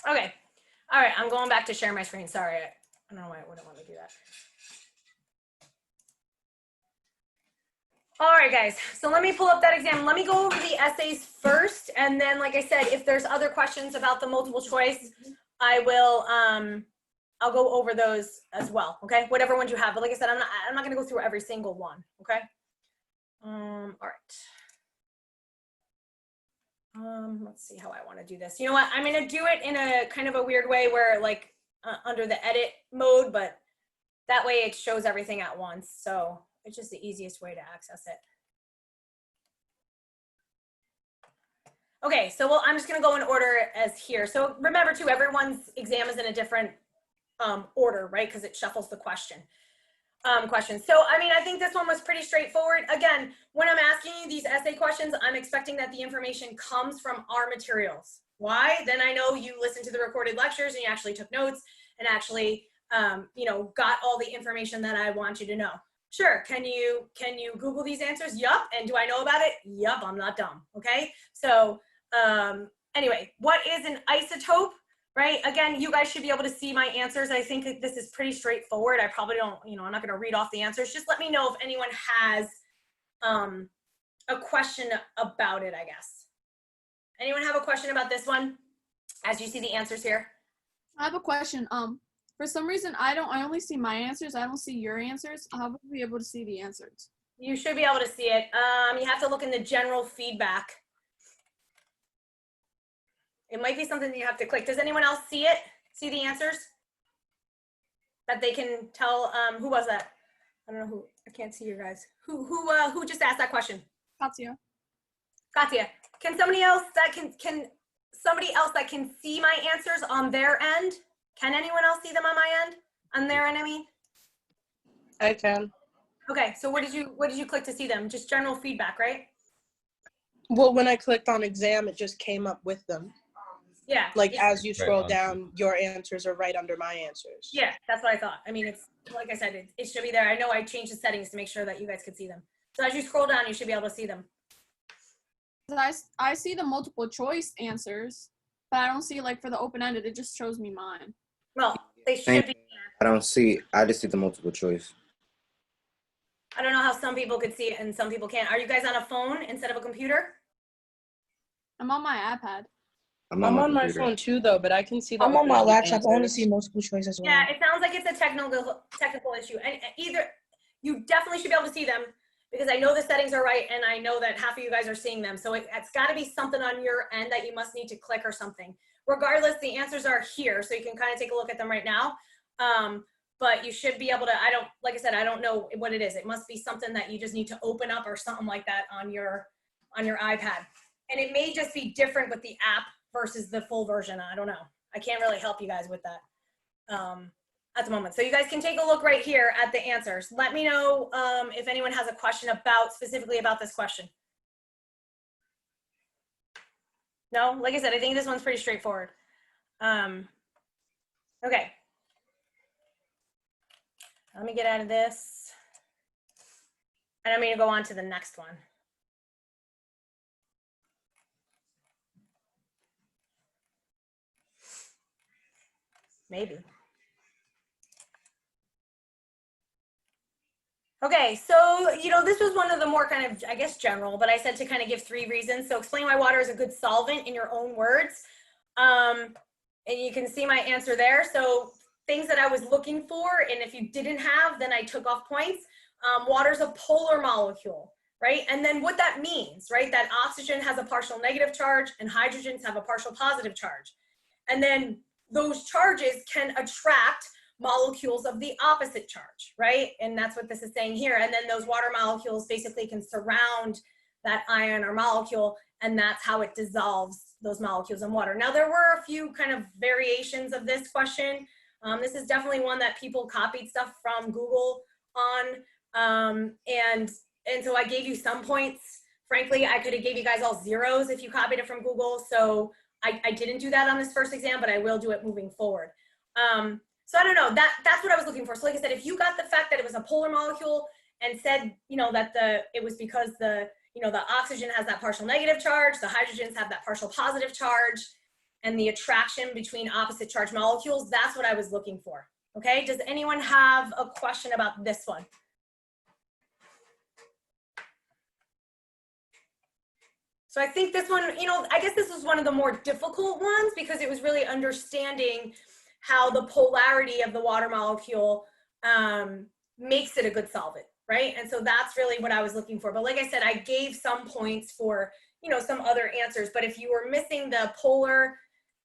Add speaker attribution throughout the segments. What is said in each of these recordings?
Speaker 1: Okay. All right, I'm going back to share my screen. Sorry, I don't know why it wouldn't want me to do that. All right, guys, so let me pull up that exam. Let me go over the essays first, and then, like I said, if there's other questions about the multiple choice, I will, I'll go over those as well, okay? Whatever ones you have, but like I said, I'm not gonna go through every single one, okay? All right. Let's see how I wanna do this. You know what, I'm gonna do it in a kind of a weird way where like under the edit mode, but that way it shows everything at once, so it's just the easiest way to access it. Okay, so well, I'm just gonna go in order as here. So remember too, everyone's exam is in a different order, right? Because it shuffles the questions. So, I mean, I think this one was pretty straightforward. Again, when I'm asking you these essay questions, I'm expecting that the information comes from our materials. Why? Then I know you listened to the recorded lectures and you actually took notes and actually, you know, got all the information that I want you to know. Sure, can you Google these answers? Yup. And do I know about it? Yup, I'm not dumb, okay? So anyway, what is an isotope, right? Again, you guys should be able to see my answers. I think that this is pretty straightforward. I probably don't, you know, I'm not gonna read off the answers. Just let me know if anyone has a question about it, I guess. Anyone have a question about this one as you see the answers here?
Speaker 2: I have a question. For some reason, I only see my answers. I don't see your answers. How will we be able to see the answers?
Speaker 1: You should be able to see it. You have to look in the general feedback. It might be something that you have to click. Does anyone else see it? See the answers? That they can tell, who was that? I don't know who, I can't see you guys. Who just asked that question?
Speaker 2: Katya.
Speaker 1: Katya, can somebody else that somebody else that can see my answers on their end? Can anyone else see them on my end? On their end, I mean?
Speaker 3: I can.
Speaker 1: Okay, so what did you click to see them? Just general feedback, right?
Speaker 3: Well, when I clicked on exam, it just came up with them.
Speaker 1: Yeah.
Speaker 3: Like
Speaker 1: yeah.
Speaker 3: as you scroll down, your answers are right under my answers.
Speaker 1: Yeah, that's what I thought. I mean, it's like I said, it should be there. I know I changed the settings to make sure that you guys could see them. So as you scroll down, you should be able to see them.
Speaker 2: I see the multiple choice answers, but I don't see, like, for the open-ended, it just shows me mine.
Speaker 1: Well, they should be.
Speaker 4: I just see the multiple choice.
Speaker 1: I don't know how some people could see it and some people can't. Are you guys on a phone instead of a computer?
Speaker 2: I'm on my iPad.
Speaker 3: I'm on my phone too, though, but I can see the
Speaker 5: I'm on my laptop.
Speaker 3: answers.
Speaker 5: I only see multiple choice as well.
Speaker 1: Yeah, it sounds like it's a technical issue. And either you definitely should be able to see them because I know the settings are right and I know that half of you guys are seeing them. So it's got to be something on your end that you must need to click or something. Regardless, the answers are here, so you can kind of take a look at them right now. But you should be able to, like I said, I don't know what it is. It must be something that you just need to open up or something like that on your iPad. And it may just be different with the app versus the full version. I don't know. I can't really help you guys with that at the moment. So you guys can take a look right here at the answers. Let me know if anyone has a question specifically about this question. No, like I said, I think this one's pretty straightforward. Okay. Let me get out of this. And I'm going to go on to the next one. Maybe. Okay, so, you know, this was one of the more kind of, I guess, general, but I said to kind of give 3 reasons. So explain why water is a good solvent in your own words. And you can see my answer there. So things that I was looking for, and if you didn't have, then I took off points. Water's a polar molecule, right? And then what that means, right? That oxygen has a partial negative charge and hydrogens have a partial positive charge. And then those charges can attract molecules of the opposite charge, right? And that's what this is saying here. And then those water molecules basically can surround that ion or molecule, and that's how it dissolves those molecules in water. Now, there were a few kind of variations of this question. This is definitely one that people copied stuff from Google on. And so I gave you some points. Frankly, I could have gave you guys all zeros if you copied it from Google. So I didn't do that on this first exam, but I will do it moving forward. So I don't know, that's what I was looking for. So like I said, if you got the fact that it was a polar molecule and said, you know, that it was because the oxygen has that partial negative charge, the hydrogens have that partial positive charge, and the attraction between opposite charge molecules, that's what I was looking for. Okay, does anyone have a question about this one? So I think this one, you know, I guess this was one of the more difficult ones because it was really understanding how the polarity of the water molecule makes it a good solvent, right? And so that's really what I was looking for. But like I said, I gave some points for, you know, some other answers. But if you were missing the polar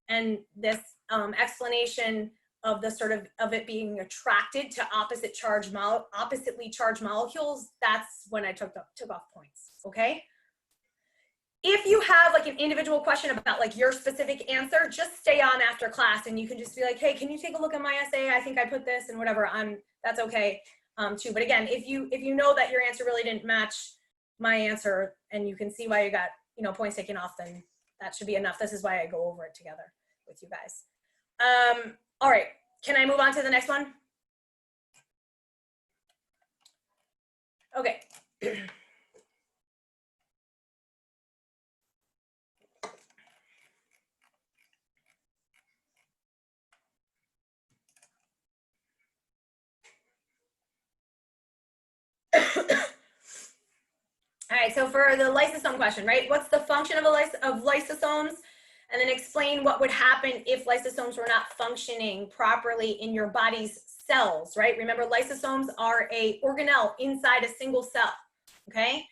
Speaker 1: and this explanation of the sort of it being attracted to oppositely charged molecules, that's when I took off points, okay? If you have like an individual question about like your specific answer, just stay on after class and you can just be like, hey, can you take a look at my essay? I think I put this and whatever, that's okay too. But again, if you know that your answer really didn't match my answer and you can see why you got, you know, points taken off, then that should be enough. This is why I go over it together with you guys. All right, can I move on to the next one? Okay. All right, so for the lysosome question, right? What's the function of lysosomes? And then explain what would happen if lysosomes were not functioning properly in your body's cells, right? Remember, lysosomes are a organelle inside a single cell, okay?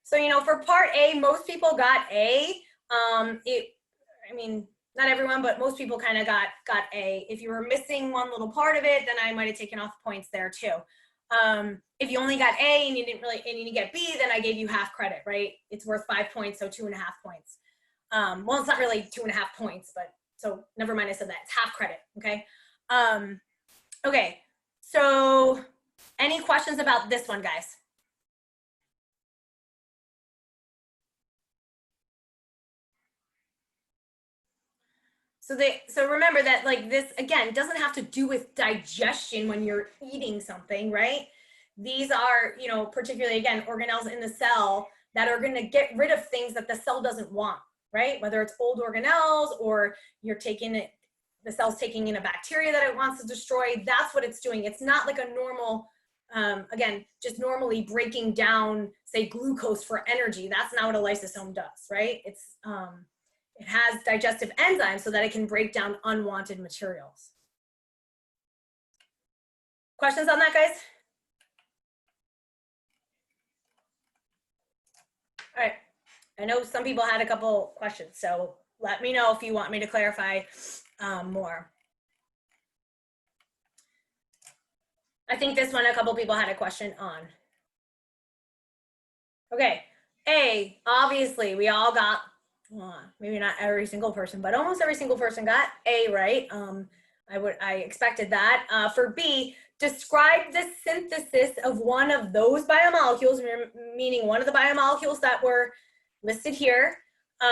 Speaker 1: So, you know, for part A, most people got A. I mean, not everyone, but most people kind of got A. If you were missing one little part of it, then I might have taken off points there too. If you only got A and you didn't get B, then I gave you half credit, right? It's worth 5 points, so 2.5 points. Well, it's not really 2.5 points, but so never mind, I said that. It's half credit, okay? Okay, so any questions about this one, guys? So remember that like this, again, doesn't have to do with digestion when you're eating something, right? These are, you know, particularly again, organelles in the cell that are gonna get rid of things that the cell doesn't want, right? Whether it's old organelles or you're taking it, the cell's taking in a bacteria that it wants to destroy, that's what it's doing. It's not like a normal, again, just normally breaking down, say, glucose for energy. That's not what a lysosome does, right? It's, it has digestive enzymes so that it can break down unwanted materials. Questions on that, guys? All right. I know some people had a couple questions, so let me know if you want me to clarify more. I think this one, a couple people had a question on. Okay, A, obviously we all got, maybe not every single person, but almost every single person got A right. I expected that. For B, describe the synthesis of one of those biomolecules, meaning one of the biomolecules that were listed here.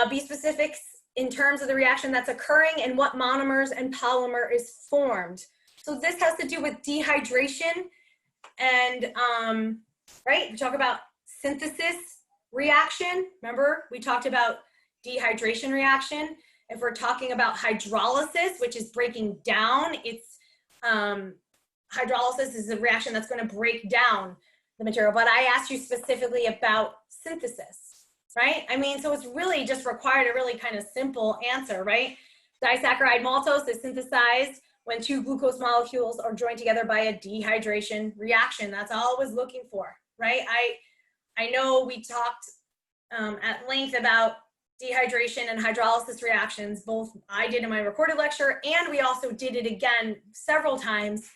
Speaker 1: Be specific in terms of the reaction that's occurring and what monomers and polymer is formed. So this has to do with dehydration and, right, we talk about synthesis reaction. Remember, we talked about dehydration reaction. If we're talking about hydrolysis, which is breaking down, it's hydrolysis is a reaction that's going to break down the material. But I asked you specifically about synthesis, right? I mean, so it's really just required a really kind of simple answer, right? Disaccharide maltose is synthesized when two glucose molecules are joined together by a dehydration reaction. That's all I was looking for, right? I know we talked at length about dehydration and hydrolysis reactions, both I did in my recorded lecture, and we also did it again several times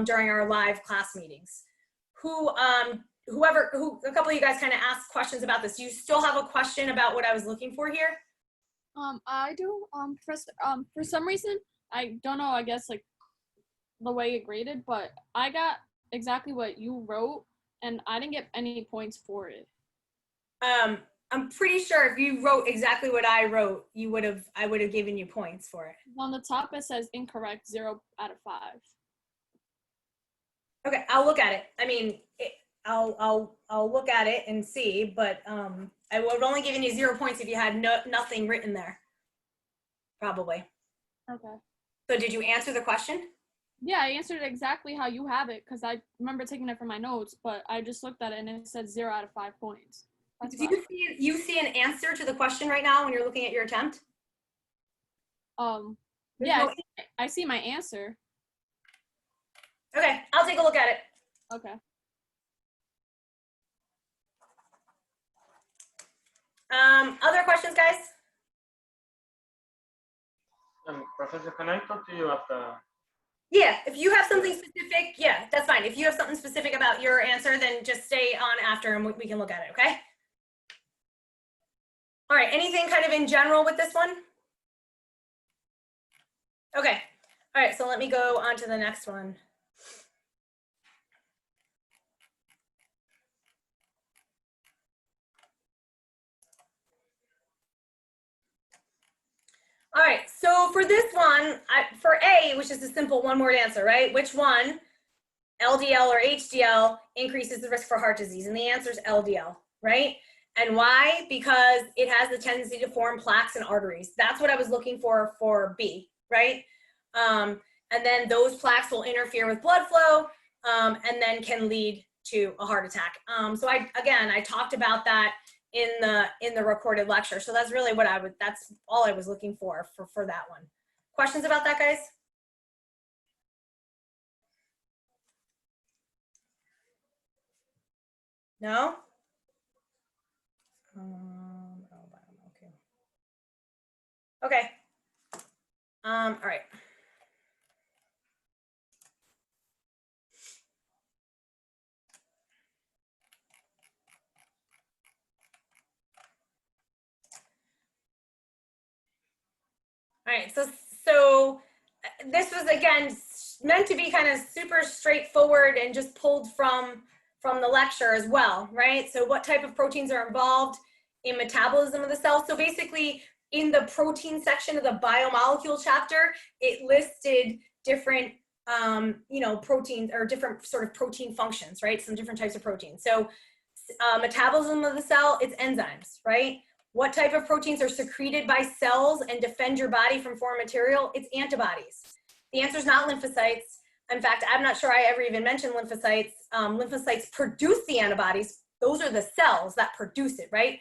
Speaker 1: during our live class meetings. A couple of you guys kind of asked questions about this. Do you still have a question about what I was looking for here?
Speaker 2: I do. For some reason, I don't know, I guess like the way it graded, but I got exactly what you wrote and I didn't get any points for it.
Speaker 1: I'm pretty sure if you wrote exactly what I wrote, I would have given you points for it.
Speaker 2: On the top, it says incorrect, 0 out of 5.
Speaker 1: Okay, I'll look at it. I mean, I'll look at it and see, but I would have only given you 0 points if you had nothing written there. probably.
Speaker 2: Okay.
Speaker 1: So did you answer the question?
Speaker 2: Yeah, I answered it exactly how you have it because I remember taking it from my notes, but I just looked at it and it said 0 out of 5 points. That's
Speaker 1: Do you see an answer to the question right now when you're looking at your attempt? There's
Speaker 2: yeah,
Speaker 1: no-
Speaker 2: I see my answer.
Speaker 1: Okay, I'll take a look at it.
Speaker 2: Okay.
Speaker 1: Other questions, guys?
Speaker 5: Professor, can I talk to you after?
Speaker 1: Yeah, if you have something specific, yeah, that's fine. If you have something specific about your answer, then just stay on after and we can look at it, okay? All right, anything kind of in general with this one? Okay, all right, so let me go on to the next one. All right, so for this one, for A, which is a simple one-word answer, right? Which one, LDL or HDL, increases the risk for heart disease? And the answer is LDL, right? And why? Because it has the tendency to form plaques and arteries. That's what I was looking for B, right? And then those plaques will interfere with blood flow and then can lead to a heart attack. So I talked about that in the recorded lecture. So that's really what that's all I was looking for that one. Questions about that, guys? No? Okay. Okay. All right. All right, so this was again meant to be kind of super straightforward and just pulled from the lecture as well, right? So what type of proteins are involved in metabolism of the cell? So basically in the protein section of the biomolecule chapter, it listed different proteins or different sort of protein functions, right? Some different types of proteins. So metabolism of the cell, it's enzymes, right? What type of proteins are secreted by cells and defend your body from foreign material? It's antibodies. The answer is not lymphocytes. In fact, I'm not sure I ever even mentioned lymphocytes. Lymphocytes produce the antibodies. Those are the cells that produce it, right?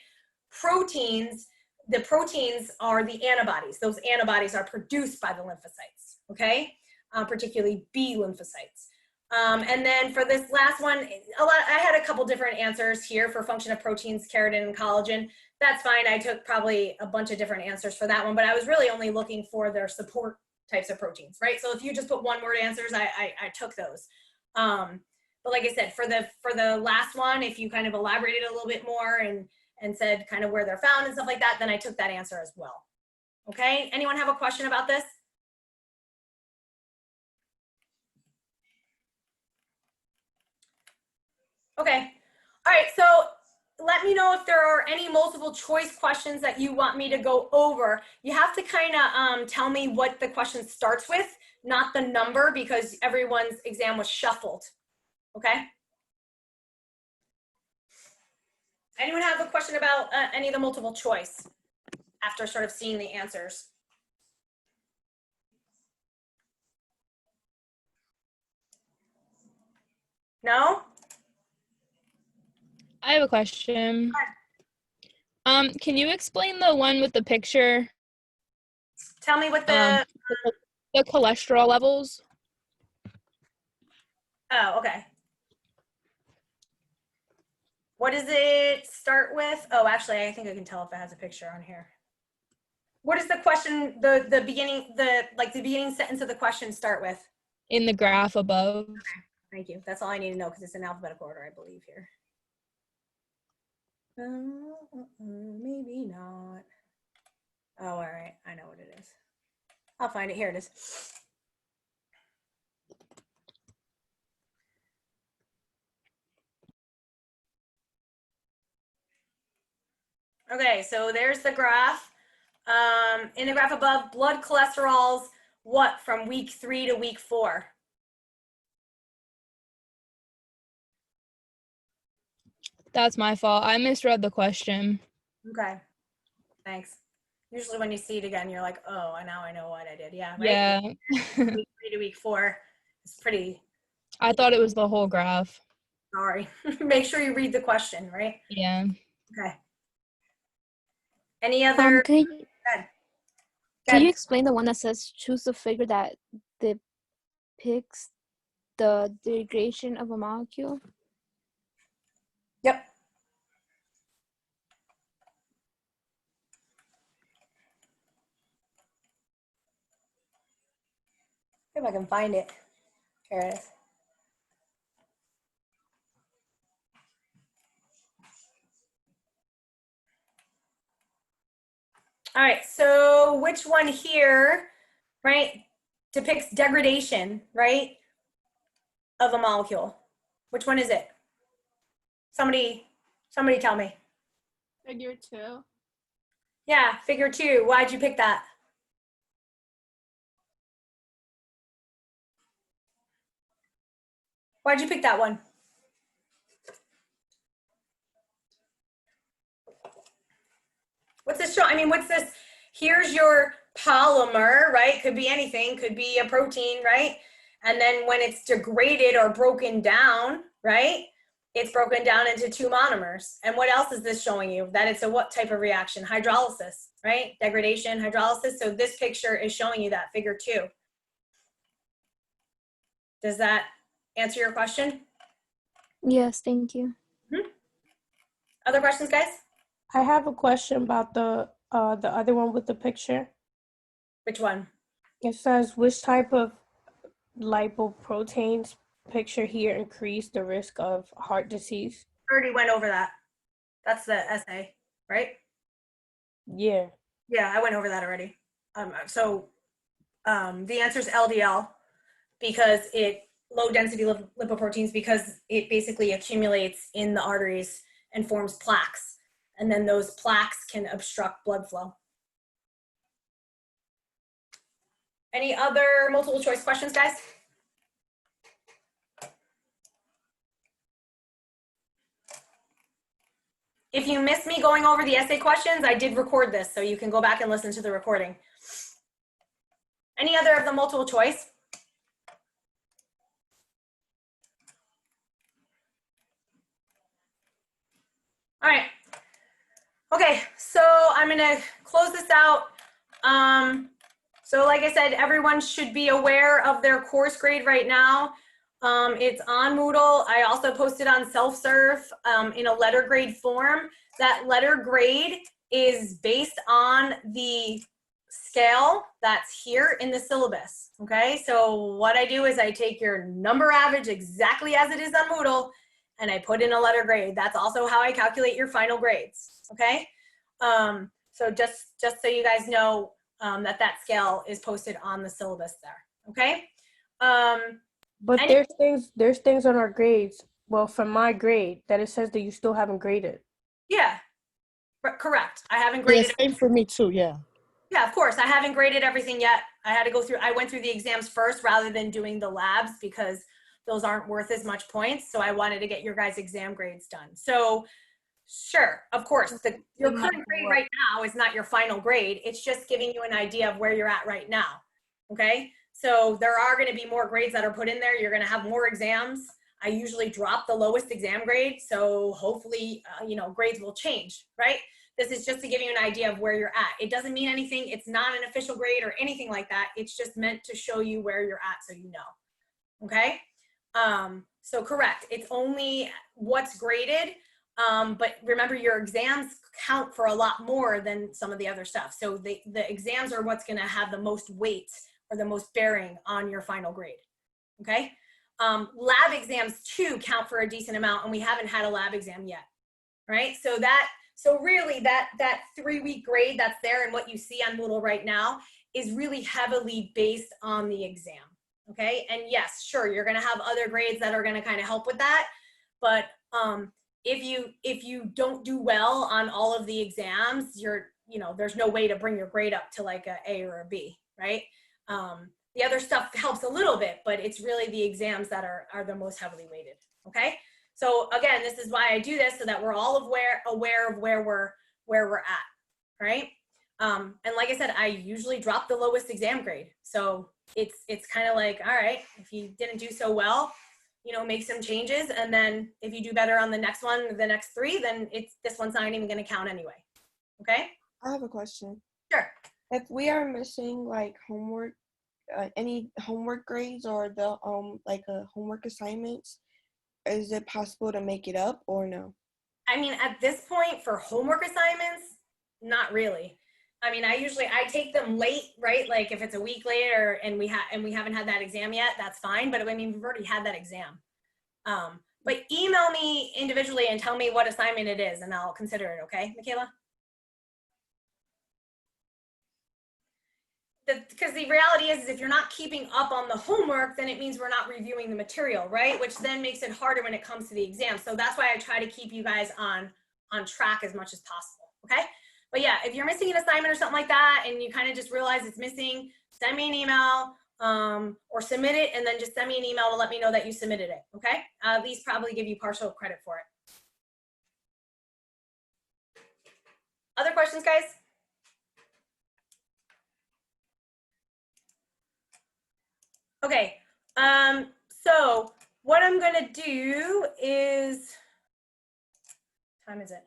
Speaker 1: Proteins, the proteins are the antibodies. Those antibodies are produced by the lymphocytes, okay? Particularly B lymphocytes. And then for this last one, I had a couple different answers here for function of proteins, keratin, and collagen. That's fine. I took probably a bunch of different answers for that one, but I was really only looking for their support types of proteins, right? So if you just put one-word answers, I took those. But like I said, for the last one, if you kind of elaborated a little bit more and said kind of where they're found and stuff like that, then I took that answer as well. Okay, anyone have a question about this? Okay, all right, so let me know if there are any multiple choice questions that you want me to go over. You have to kind of tell me what the question starts with, not the number, because everyone's exam was shuffled, okay? Anyone have a question about any of the multiple choice after sort of seeing the answers? No?
Speaker 6: I have a question. Can you explain the one with the picture?
Speaker 1: Tell me what the,
Speaker 6: The cholesterol levels.
Speaker 1: oh, okay. What does it start with? Oh, actually, I think I can tell if it has a picture on here. What does the question, the beginning, the beginning sentence of the question start with?
Speaker 6: In the graph above.
Speaker 1: Okay, thank you. That's all I need to know because it's in alphabetical order, I believe, here. Maybe not. Oh, all right. I know what it is. I'll find it. Here it is. Okay, so there's the graph. In the graph above, blood cholesterols, what, from week 3 to week 4?
Speaker 6: That's my fault. I misread the question.
Speaker 1: Okay, thanks. Usually when you see it again, you're like, oh, now I know what I did. Yeah, right?
Speaker 6: Yeah.
Speaker 1: Week 3 to week 4. It's pretty,
Speaker 6: I thought it was the whole graph.
Speaker 1: sorry. Make sure you read the question, right?
Speaker 6: Yeah.
Speaker 1: Okay. Any other?
Speaker 7: Can
Speaker 1: Go
Speaker 7: you
Speaker 1: ahead.
Speaker 7: explain the one that says choose a figure that depicts the degradation of a molecule?
Speaker 1: Yep. See if I can find it. Here it is. All right, so which one here, right, depicts degradation, right, of a molecule? Which one is it? Somebody tell me.
Speaker 2: Figure 2.
Speaker 1: Yeah, figure 2. Why'd you pick that? Why'd you pick that one? What's this show? I mean, what's this? Here's your polymer, right? Could be anything, could be a protein, right? And then when it's degraded or broken down, right? It's broken down into 2 monomers. And what else is this showing you? That it's a what type of reaction? Hydrolysis, right? Degradation, hydrolysis. So this picture is showing you that, figure 2. Does that answer your question?
Speaker 7: Yes, thank you.
Speaker 1: Other questions, guys?
Speaker 3: I have a question about the other one with the picture.
Speaker 1: Which one?
Speaker 3: It says which type of lipoproteins picture here increase the risk of heart disease?
Speaker 1: Already went over that. That's the essay, right?
Speaker 3: Yeah.
Speaker 1: Yeah, I went over that already. The answer is LDL because low density lipoproteins because it basically accumulates in the arteries and forms plaques. And then those plaques can obstruct blood flow. Any other multiple choice questions, guys? If you miss me going over the essay questions, I did record this, so you can go back and listen to the recording. Any other of the multiple choice? All right. Okay, so I'm gonna close this out. So like I said, everyone should be aware of their course grade right now. It's on Moodle. I also posted on self-serve in a letter grade form. That letter grade is based on the scale that's here in the syllabus, okay? So what I do is I take your number average exactly as it is on Moodle and I put in a letter grade. That's also how I calculate your final grades, okay? So just so you guys know that scale is posted on the syllabus there, okay?
Speaker 3: But there's things on our grades, well, from my grade, that it says that you still haven't graded.
Speaker 1: Yeah, correct. I haven't
Speaker 8: Yeah,
Speaker 1: graded.
Speaker 8: same for me too, yeah.
Speaker 1: Yeah, of course. I haven't graded everything yet. I went through the exams first rather than doing the labs because those aren't worth as much points. So I wanted to get your guys' exam grades done. So sure, of course, your current grade right now is not your final grade. It's just giving you an idea of where you're at right now, okay? So there are gonna be more grades that are put in there. You're gonna have more exams. I usually drop the lowest exam grade. So hopefully, grades will change, right? This is just to give you an idea of where you're at. It doesn't mean anything. It's not an official grade or anything like that. It's just meant to show you where you're at so you know, okay? So correct, it's only what's graded, but remember your exams count for a lot more than some of the other stuff. So the exams are what's gonna have the most weight or the most bearing on your final grade, okay? Lab exams too count for a decent amount and we haven't had a lab exam yet, right? So really that 3-week grade that's there and what you see on Moodle right now is really heavily based on the exam, okay? And yes, sure, you're gonna have other grades that are gonna kind of help with that, but if you don't do well on all of the exams, there's no way to bring your grade up to like a A or a B, right? The other stuff helps a little bit, but it's really the exams that are the most heavily weighted, okay? So again, this is why I do this so that we're all aware of where we're at, right? And like I said, I usually drop the lowest exam grade. So it's kind of like, all right, if you didn't do so well, you know, make some changes. And then if you do better on the next one, the next 3, then this one's not even going to count anyway. Okay?
Speaker 8: I have a question.
Speaker 1: Sure.
Speaker 8: If we are missing like homework, any homework grades or the homework assignments, is it possible to make it up or no?
Speaker 1: I mean, at this point for homework assignments, not really. I mean, I take them late, right? Like if it's a week later and we haven't had that exam yet, that's fine. But I mean, we've already had that exam. But email me individually and tell me what assignment it is, and I'll consider it. Okay, Michaela? Because the reality is if you're not keeping up on the homework, then it means we're not reviewing the material, right? Which then makes it harder when it comes to the exam. So that's why I try to keep you guys on track as much as possible, okay? But yeah, if you're missing an assignment or something like that and you kind of just realize it's missing, send me an email or submit it, and then just send me an email to let me know that you submitted it, okay? At least probably give you partial credit for it. Other questions, guys? Okay, so what I'm gonna do is, time is it?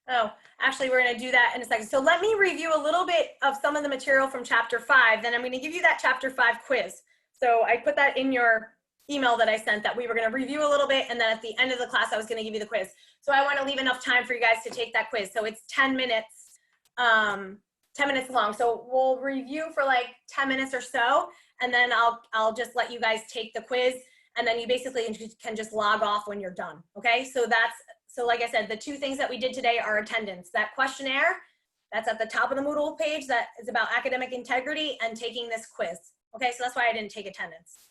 Speaker 1: Oh, actually we're gonna do that in a second. So let me review a little bit of some of the material from chapter 5, then I'm gonna give you that chapter 5 quiz. So I put that in your email that I sent that we were gonna review a little bit, and then at the end of the class I was gonna give you the quiz. So I wanna leave enough time for you guys to take that quiz. So it's 10 minutes, 10 minutes long. So we'll review for like 10 minutes or so, and then I'll just let you guys take the quiz, and then you basically can just log off when you're done, okay? So like I said, the 2 things that we did today are attendance. That questionnaire, that's at the top of the Moodle page, that is about academic integrity, and taking this quiz, okay? So that's why I didn't take attendance.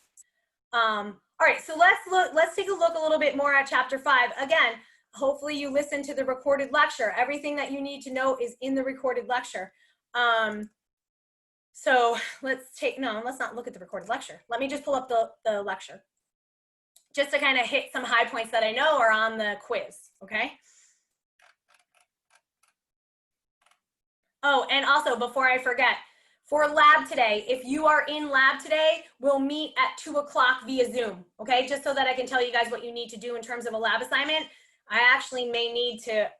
Speaker 1: All right, so let's take a look a little bit more at chapter 5. Again, hopefully you listened to the recorded lecture. Everything that you need to know is in the recorded lecture. So let's not look at the recorded lecture. Let me just pull up the lecture just to kind of hit some high points that I know are on the quiz, okay? Oh, and also before I forget, for lab today, if you are in lab today, we'll meet at 2 o'clock via Zoom, okay? Just so that I can tell you guys what you need to do in terms of a lab assignment. I actually may need to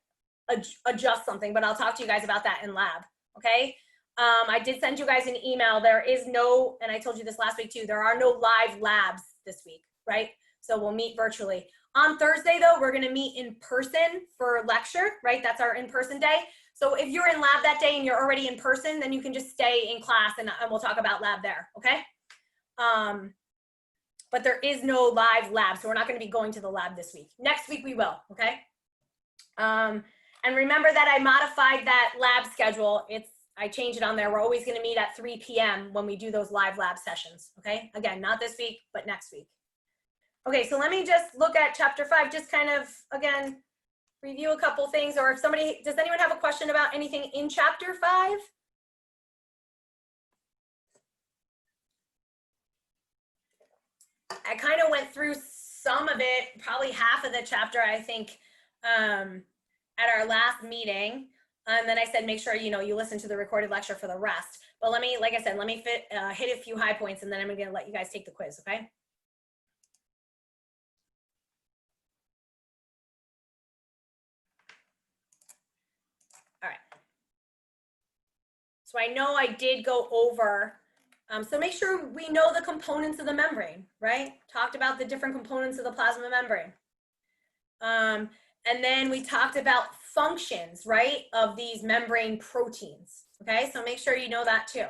Speaker 1: adjust something, but I'll talk to you guys about that in lab, okay? I did send you guys an email. There is no, and I told you this last week too, there are no live labs this week, right? So we'll meet virtually. On Thursday though, we're gonna meet in person for lecture, right? That's our in-person day. So if you're in lab that day and you're already in person, then you can just stay in class and we'll talk about lab there, okay? But there is no live lab, so we're not gonna be going to the lab this week. Next week we will, okay? And remember that I modified that lab schedule. I changed it on there. We're always gonna meet at 3 p.m. when we do those live lab sessions, okay? Again, not this week, but next week. Okay, so let me just look at chapter 5, just kind of, again, review a couple things, or if does anyone have a question about anything in chapter 5? I kind of went through some of it, probably half of the chapter, I think, at our last meeting. And then I said, make sure, you listen to the recorded lecture for the rest. But like I said, let me hit a few high points, and then I'm gonna let you guys take the quiz, okay? All right. So I know I did go over, so make sure we know the components of the membrane, right? Talked about the different components of the plasma membrane. And then we talked about functions, right, of these membrane proteins, okay? So make sure you know that too,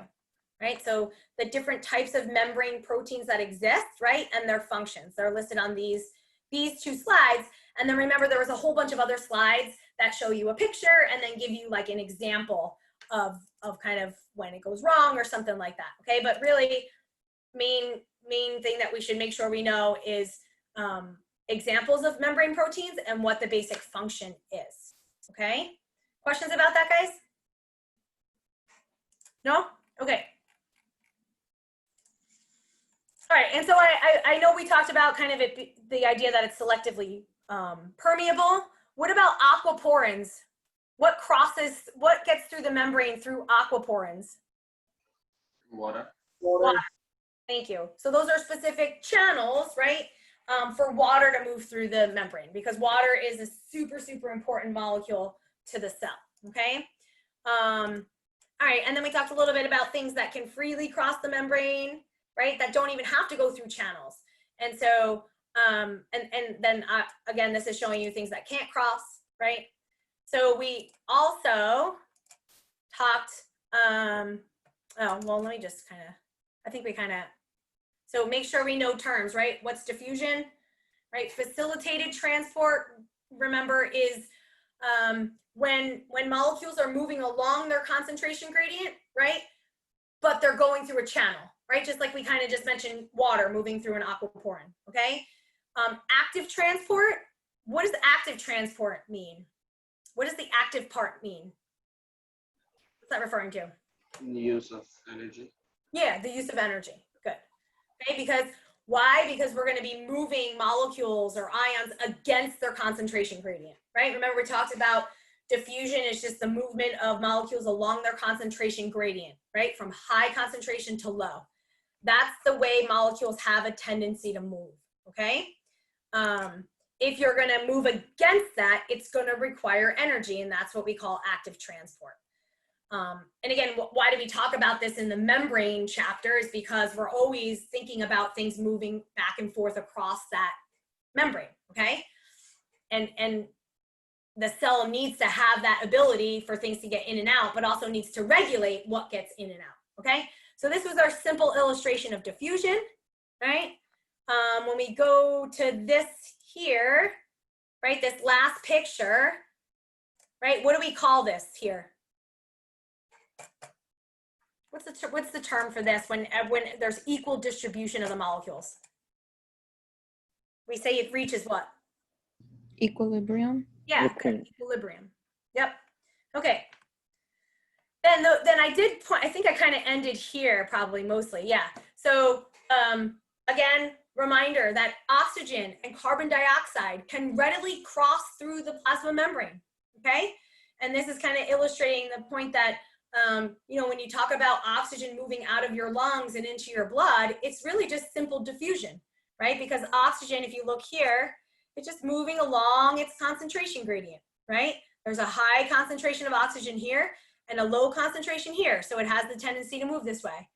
Speaker 1: right? So the different types of membrane proteins that exist, right, and their functions. They're listed on these 2 slides. And then remember, there was a whole bunch of other slides that show you a picture and then give you like an example of kind of when it goes wrong or something like that, okay? But really, main thing that we should make sure we know is examples of membrane proteins and what the basic function is, okay? Questions about that, guys? No? Okay. All right, and so I know we talked about kind of the idea that it's selectively permeable. What about aquaporins? what gets through the membrane through aquaporins?
Speaker 5: Water.
Speaker 1: Water. Thank you. So those are specific channels, right, for water to move through the membrane, because water is a super, super important molecule to the cell, okay? All right, and then we talked a little bit about things that can freely cross the membrane, right, that don't even have to go through channels. And so, and then again, this is showing you things that can't cross, right? So we also talked, oh, well, let me just kind of, I think we kind of, so make sure we know terms, right? What's diffusion, right? Facilitated transport, remember, is when molecules are moving along their concentration gradient, right? But they're going through a channel, right? Just like we kind of just mentioned water moving through an aquaporin, okay? Active transport, what does active transport mean? What does the active part mean? What's that referring to?
Speaker 5: The use of energy.
Speaker 1: Yeah, the use of energy, good. Okay, because why? Because we're gonna be moving molecules or ions against their concentration gradient, right? Remember we talked about diffusion is just the movement of molecules along their concentration gradient, right? From high concentration to low. That's the way molecules have a tendency to move, okay? If you're gonna move against that, it's gonna require energy, and that's what we call active transport. And again, why do we talk about this in the membrane chapter is because we're always thinking about things moving back and forth across that membrane, okay? And the cell needs to have that ability for things to get in and out, but also needs to regulate what gets in and out, okay? So this was our simple illustration of diffusion, right? When we go to this here, right, this last picture, right, what do we call this here? What's the term for this when there's equal distribution of the molecules? We say it reaches what?
Speaker 9: Equilibrium.
Speaker 1: Yeah, equilibrium. Yep. Okay. Then I did point, I think I kind of ended here probably mostly. Yeah. So again, reminder that oxygen and carbon dioxide can readily cross through the plasma membrane. Okay. And this is kind of illustrating the point that you know, when you talk about oxygen moving out of your lungs and into your blood, it's really just simple diffusion, right? Because oxygen, if you look here, it's just moving along its concentration gradient, right? There's a high concentration of oxygen here and a low concentration here. So it has the tendency to move this way.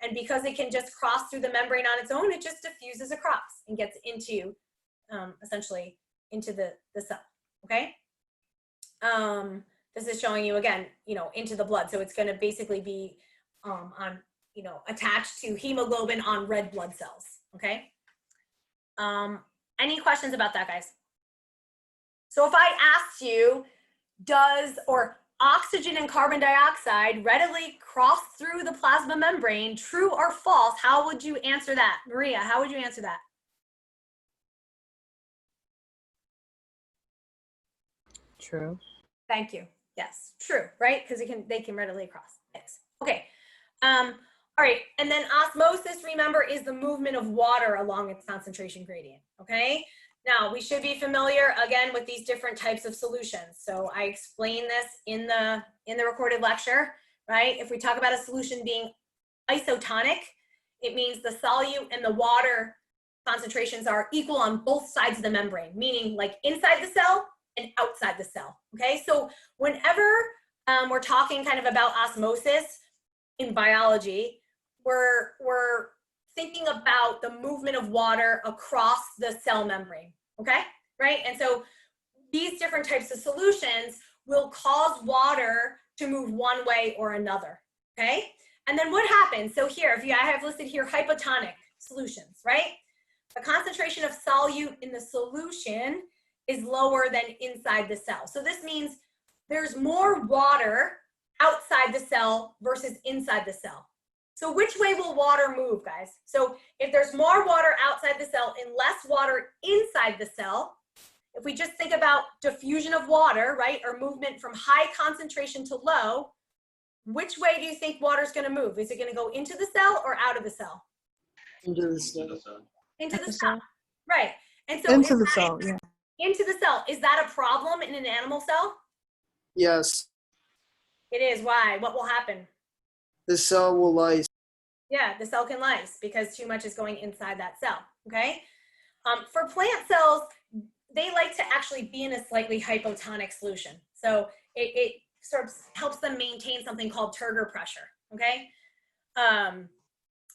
Speaker 1: And because it can just cross through the membrane on its own, it just diffuses across and gets into, essentially, into the cell, okay? This is showing you again, you know, into the blood. So it's going to basically be on, you know, attached to hemoglobin on red blood cells. Okay. Any questions about that, guys? So if I asked you, does oxygen and carbon dioxide readily cross through the plasma membrane, true or false? How would you answer that? Maria, how would you answer that?
Speaker 3: True.
Speaker 1: Thank you. Yes, true, right? Because they can readily cross. Yes. Okay. All right. And then osmosis, remember, is the movement of water along its concentration gradient. Okay. Now we should be familiar again with these different types of solutions. So I explained this in the recorded lecture, right? If we talk about a solution being isotonic, it means the solute and the water concentrations are equal on both sides of the membrane, meaning like inside the cell and outside the cell, okay? So whenever we're talking kind of about osmosis in biology, we're thinking about the movement of water across the cell membrane, okay? Right? And so these different types of solutions will cause water to move one way or another, okay? And then what happens? So here, I have listed here hypotonic solutions, right? The concentration of solute in the solution is lower than inside the cell. So this means there's more water outside the cell versus inside the cell. So which way will water move, guys? So if there's more water outside the cell and less water inside the cell, if we just think about diffusion of water, right, or movement from high concentration to low, which way do you think water is going to move? Is it going to go into the cell or out of the cell?
Speaker 9: Into the cell.
Speaker 1: Into the cell, right. And so
Speaker 9: Into the cell, yeah.
Speaker 1: Into the cell, is that a problem in an animal cell?
Speaker 9: Yes.
Speaker 1: It is. Why? What will happen?
Speaker 9: The cell will lyse.
Speaker 1: Yeah, the cell can lyse because too much is going inside that cell, okay? For plant cells, they like to actually be in a slightly hypotonic solution. So it sort of helps them maintain something called turgor pressure, okay?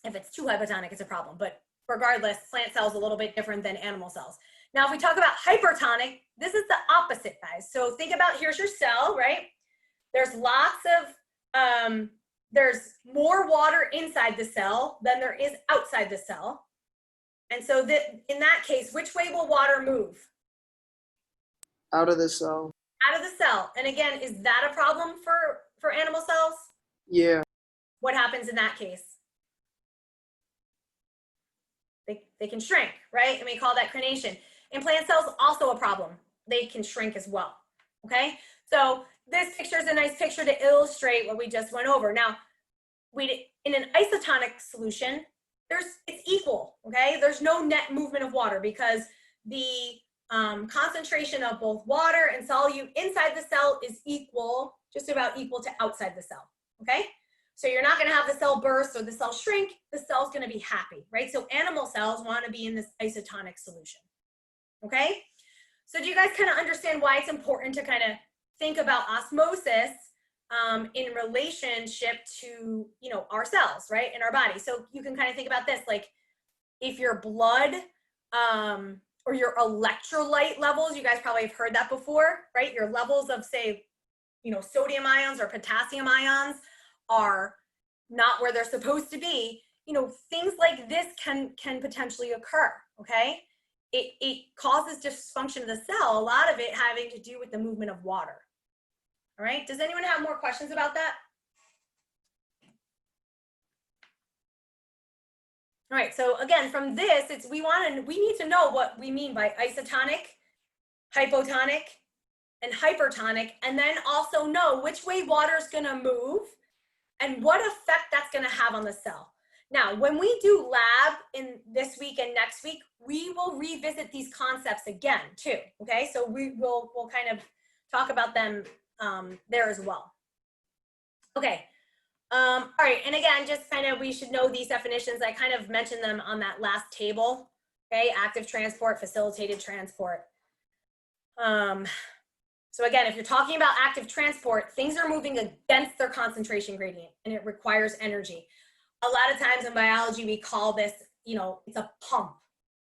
Speaker 1: If it's too hypotonic, it's a problem. But regardless, plant cells are a little bit different than animal cells. Now, if we talk about hypertonic, this is the opposite, guys. So think about, here's your cell, right? There's lots of, there's more water inside the cell than there is outside the cell. And so in that case, which way will water move?
Speaker 9: Out of the cell.
Speaker 1: Out of the cell. And again, is that a problem for animal cells?
Speaker 9: Yeah.
Speaker 1: What happens in that case? They can shrink, right? And we call that crenation. In plant cells, also a problem. They can shrink as well, okay? So this picture is a nice picture to illustrate what we just went over. Now, in an isotonic solution, it's equal, okay? There's no net movement of water because the concentration of both water and solute inside the cell is equal, just about equal to outside the cell, okay? So you're not gonna have the cell burst or the cell shrink, the cell's gonna be happy, right? So animal cells wanna be in this isotonic solution, okay? So do you guys kind of understand why it's important to kind of think about osmosis in relationship to, you know, our cells, right, in our body? So you can kind of think about this, like if your blood or your electrolyte levels, you guys probably have heard that before, right? Your levels of, say, you know, sodium ions or potassium ions are not where they're supposed to be, you know, things like this can potentially occur, okay? It causes dysfunction of the cell, a lot of it having to do with the movement of water. All right, does anyone have more questions about that? All right, so again, from this, we need to know what we mean by isotonic, hypotonic, and hypertonic, and then also know which way water is gonna move and what effect that's gonna have on the cell. Now, when we do lab in this week and next week, we will revisit these concepts again too, okay? So we'll kind of talk about them there as well. Okay, all right, and again, just kind of, we should know these definitions. I kind of mentioned them on that last table, okay? Active transport, facilitated transport. So again, if you're talking about active transport, things are moving against their concentration gradient and it requires energy. A lot of times in biology, we call this, you know, it's a pump,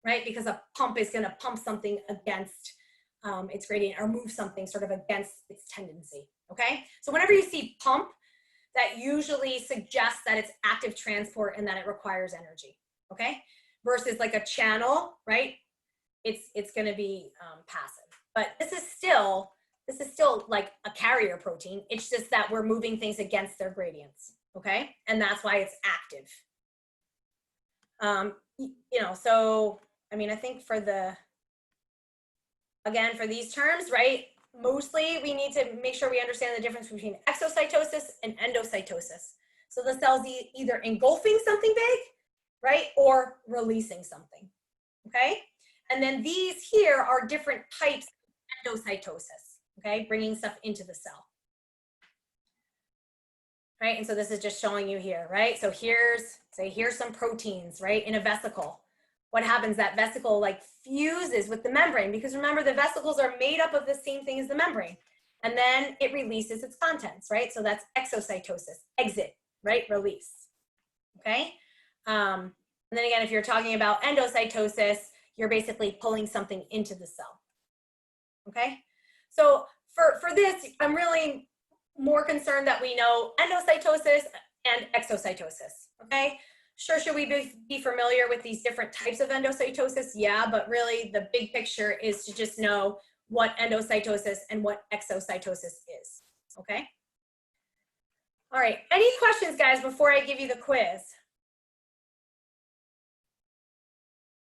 Speaker 1: right? Because a pump is gonna pump something against its gradient or move something sort of against its tendency, okay? So whenever you see pump, that usually suggests that it's active transport and that it requires energy, okay? Versus like a channel, right? It's gonna be passive. But this is still like a carrier protein. It's just that we're moving things against their gradients, okay? And that's why it's active. You know, so, I mean, I think for these terms, right? Mostly we need to make sure we understand the difference between exocytosis and endocytosis. So the cell's either engulfing something big, right? Or releasing something, okay? And then these here are different types of endocytosis, okay? Bringing stuff into the cell. Right, and so this is just showing you here, right? So here's some proteins, right, in a vesicle. What happens, that vesicle like fuses with the membrane, because remember the vesicles are made up of the same thing as the membrane, and then it releases its contents, right? So that's exocytosis, exit, right, release, okay? And then again, if you're talking about endocytosis, you're basically pulling something into the cell, okay? So for this, I'm really more concerned that we know endocytosis and exocytosis, okay? Sure, should we be familiar with these different types of endocytosis? Yeah, but really the big picture is to just know what endocytosis and what exocytosis is, okay? All right, any questions, guys, before I give you the quiz?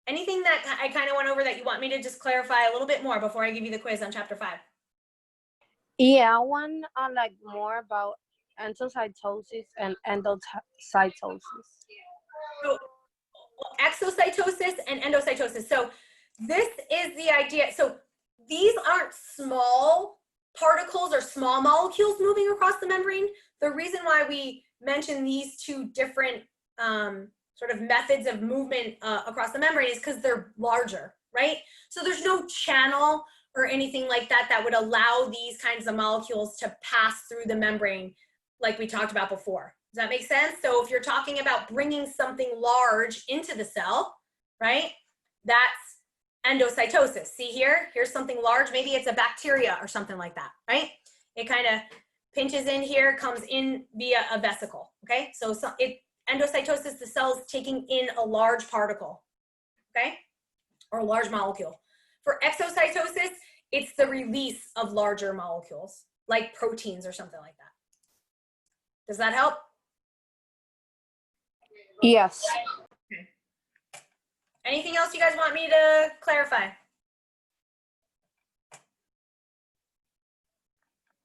Speaker 1: Anything that I kind of went over that you want me to just clarify a little bit more before I give you the quiz on chapter 5?
Speaker 3: Yeah, I want like more about endocytosis and endocytosis.
Speaker 1: So exocytosis and endocytosis. So this is the idea. So these aren't small particles or small molecules moving across the membrane. The reason why we mention these two different sort of methods of movement across the membrane is because they're larger, right? So there's no channel or anything like that that would allow these kinds of molecules to pass through the membrane like we talked about before. Does that make sense? So if you're talking about bringing something large into the cell, right, that's endocytosis. See here, here's something large. Maybe it's a bacteria or something like that, right? It kind of pinches in here, comes in via a vesicle, okay? So endocytosis, the cell is taking in a large particle, okay? Or a large molecule. For exocytosis, it's the release of larger molecules, like proteins or something like that. Does that help?
Speaker 7: Yes.
Speaker 1: Okay. Anything else you guys want me to clarify?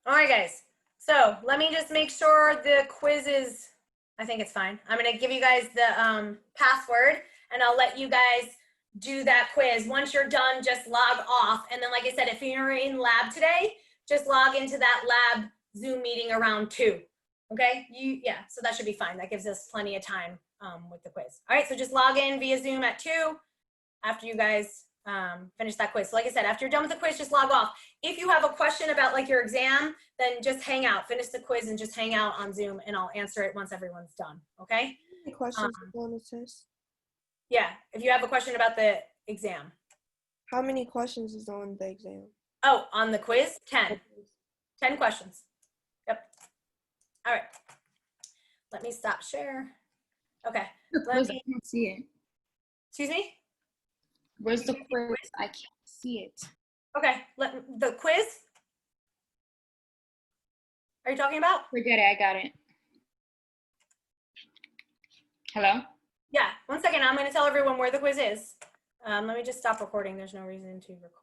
Speaker 1: All right, guys. So let me just make sure the quiz is, I think it's fine. I'm gonna give you guys the password and I'll let you guys do that quiz. Once you're done, just log off. And then like I said, if you're in lab today, just log into that lab Zoom meeting around 2. Okay, yeah, so that should be fine. That gives us plenty of time with the quiz. All right, so just log in via Zoom at 2 after you guys finish that quiz. So like I said, after you're done with the quiz, just log off. If you have a question about like your exam, then just hang out, finish the quiz and just hang out on Zoom and I'll answer it once everyone's done, okay?
Speaker 8: Any questions on the test?
Speaker 1: Yeah, if you have a question about the exam.
Speaker 8: How many questions is on the exam?
Speaker 1: Oh, on the quiz, 10. 10 questions. Yep. All right. Let me stop share. Okay.
Speaker 10: The quiz, I can't see it.
Speaker 1: Excuse me?
Speaker 10: Where's the quiz? I can't see it.
Speaker 1: Okay, the quiz? Are you talking about?
Speaker 10: Forget it, I got it. Hello?
Speaker 1: Yeah, one second. I'm going to tell everyone where the quiz is. Let me just stop recording. There's no reason to record.